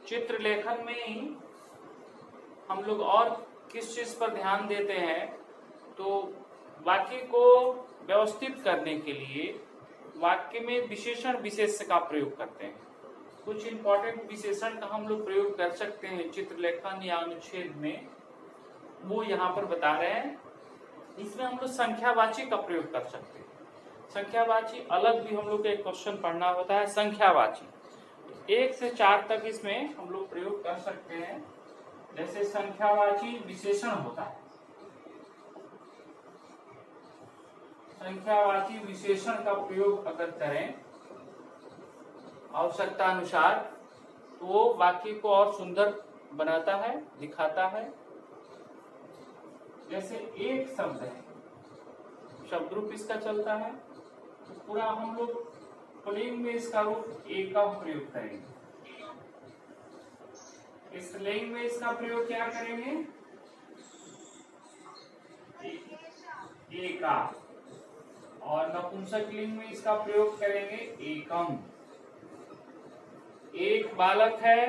चित्र लेखन में ही हम लोग और किस चीज पर ध्यान देते हैं, तो वाक्य को व्यवस्थित करने के लिए वाक्य में विशेषण विशेष्य का प्रयोग करते हैं। कुछ इंपॉर्टेंट विशेषण का हम लोग प्रयोग कर सकते हैं चित्रलेखन या अनुच्छेद में, वो यहाँ पर बता रहे हैं। इसमें हम लोग संख्यावाची का प्रयोग कर सकते हैं। संख्यावाची अलग भी हम लोग को एक क्वेश्चन पढ़ना होता है, संख्यावाची 1 से 4 तक इसमें हम लोग प्रयोग कर सकते हैं। जैसे संख्यावाची विशेषण होता है, संख्यावाची विशेषण का प्रयोग अगर करें आवश्यकता अनुसार, तो वो वाक्य को और सुंदर बनाता है, दिखाता है। जैसे एक शब्द है, शब्द रूप इसका चलता है, तो पूरा हम लोग पुल्लिंग में इसका रूप एक का प्रयोग करेंगे। स्त्रीलिंग में इसका प्रयोग क्या करेंगे? एका। और नपुंसकलिंग में इसका प्रयोग करेंगे एकम। एक बालक है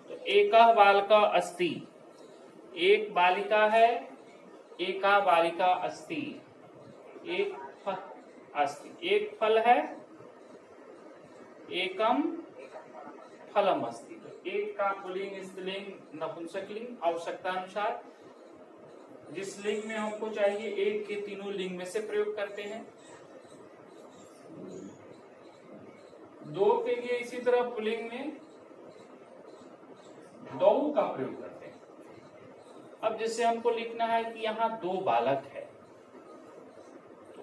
तो एका बालका अस्ति, एक बालिका है एका बालिका अस्ति, एक फल अस्ति, एक फल है एकम फलम अस्ति। तो एक का पुल्लिंग स्त्रीलिंग नपुंसकलिंग आवश्यकता अनुसार, जिस लिंग में हमको चाहिए एक के तीनों लिंग में से प्रयोग करते हैं। दो के लिए इसी तरह पुल्लिंग में दो का प्रयोग करते हैं। अब जैसे हमको लिखना है कि यहाँ 2 बालक है, तो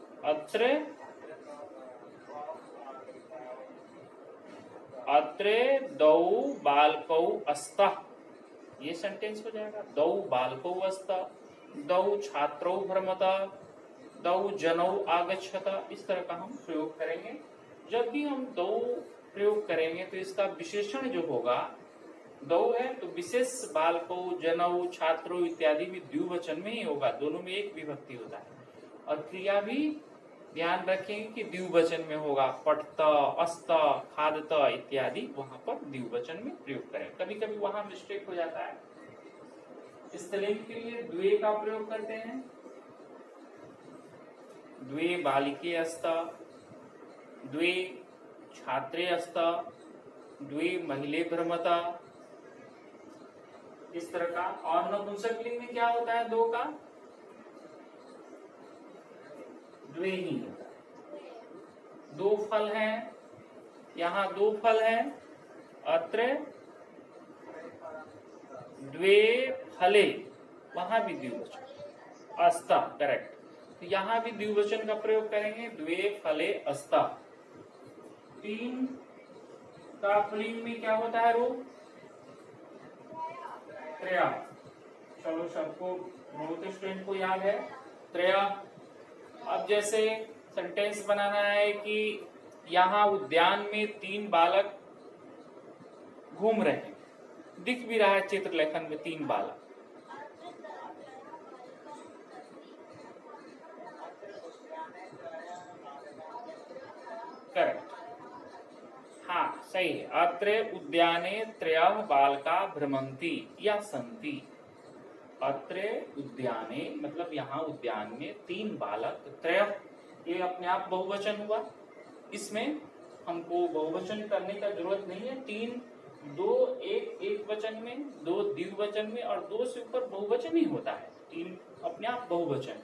अत्र दौ बालकौ अस्तः, ये सेंटेंस हो जाएगा। दौ बालकौ अस्तः, दौ छात्रौ भ्रमत, दौ जनौ आगच्छत। इस तरह का हम प्रयोग करेंगे। जब भी हम दौ प्रयोग करेंगे तो इसका विशेषण जो होगा, दौ है तो विशेष बालकौ जनौ छात्रों इत्यादि भी द्विवचन में ही होगा, दोनों में एक विभक्ति होता है। और क्रिया भी ध्यान रखेंगे कि द्विवचन में होगा, पठत अस्त खादत इत्यादि वहां पर द्विवचन में प्रयोग करें। कभी कभी वहां मिस्टेक हो जाता है। स्त्रीलिंग के लिए द्वे का प्रयोग करते हैं, द्वे बालिके अस्त, द्वे छात्रे अस्त, द्वे महिले भ्रमता, इस तरह का। और नपुंसकलिंग में क्या होता है? 2 का द्वे ही होता है। 2 फल हैं, यहाँ 2 फल हैं, अत्र द्वे फले, वहां भी द्विवचन अस्ता, करेक्ट। तो यहाँ भी द्विवचन का प्रयोग करेंगे, द्वे फले अस्ता। 3 का पुल्लिंग में क्या होता है रूप? त्रया। चलो सबको, बहुत स्टूडेंट को याद है त्रया। अब जैसे सेंटेंस बनाना है कि यहाँ उद्यान में 3 बालक घूम रहे हैं, दिख भी रहा है चित्रलेखन में 3 बालक। करेक्ट, हाँ सही है। अत्र उद्याने त्रयः बालका भ्रमन्ति या सन्ति। अत्र उद्याने मतलब यहाँ उद्यान में 3 बालक, त्रयः ये अपने आप बहुवचन हुआ, इसमें हमको बहुवचन करने का जरूरत नहीं है। 3, 2 एक वचन में, 2 द्विवचन में, और 2 से ऊपर बहुवचन ही होता है। 3 अपने आप बहुवचन,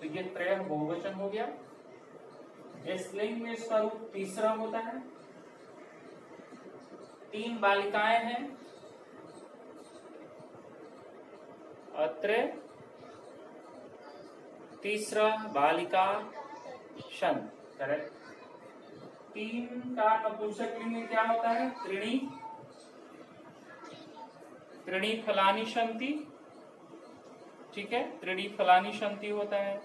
तो ये त्रयः बहुवचन हो गया। स्त्रीलिंग में इसका रूप तीसरा होता है। 3 बालिकाएं हैं, अत्र तीसरा बालिका शन, करेक्ट। 3 का नपुंसकलिंग में क्या होता है? त्रीणि, त्रीणि फलानि सन्ति, ठीक है, त्रीणि फलानि सन्ति होता है।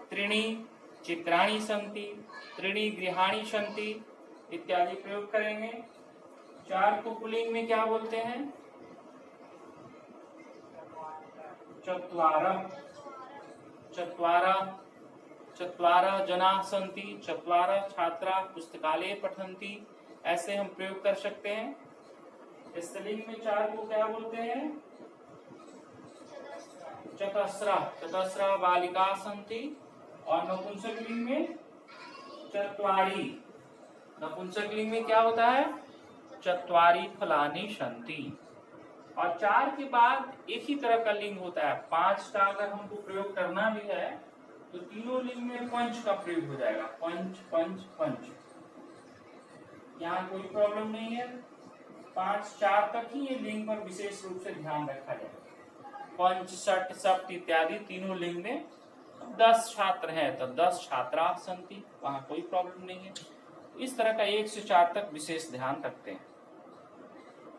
त्रीणि चित्राणि सन्ति, त्रीणि गृहाणि सन्ति इत्यादि प्रयोग करेंगे। 4 को पुल्लिंग में क्या बोलते हैं? चत्वारः, चत्वारः, चत्वारः जनाः सन्ति, चत्वारः छात्राः पुस्तकालये पठन्ति, ऐसे हम प्रयोग कर सकते हैं। स्त्रीलिंग में 4 को क्या बोलते हैं? चतस्रा। चतस्रा बालिका सन्ति। और नपुंसकलिंग में चत्वारि। नपुंसकलिंग में क्या होता है? चत्वारि फलानि सन्ति। और 4 के बाद एक ही तरह का लिंग होता है। 5 का अगर हमको प्रयोग करना भी है तो तीनों लिंग में पंच का प्रयोग हो जाएगा। पंच पंच पंच, यहाँ कोई प्रॉब्लम नहीं है। 5 4 तक ही ये लिंग पर विशेष रूप से ध्यान रखा जाए। पंच षट सप्त इत्यादि तीनों लिंग में 10 छात्र हैं तो 10 छात्रा सन्ति, वहां कोई प्रॉब्लम नहीं है। इस तरह का 1 से 4 तक विशेष ध्यान रखते हैं।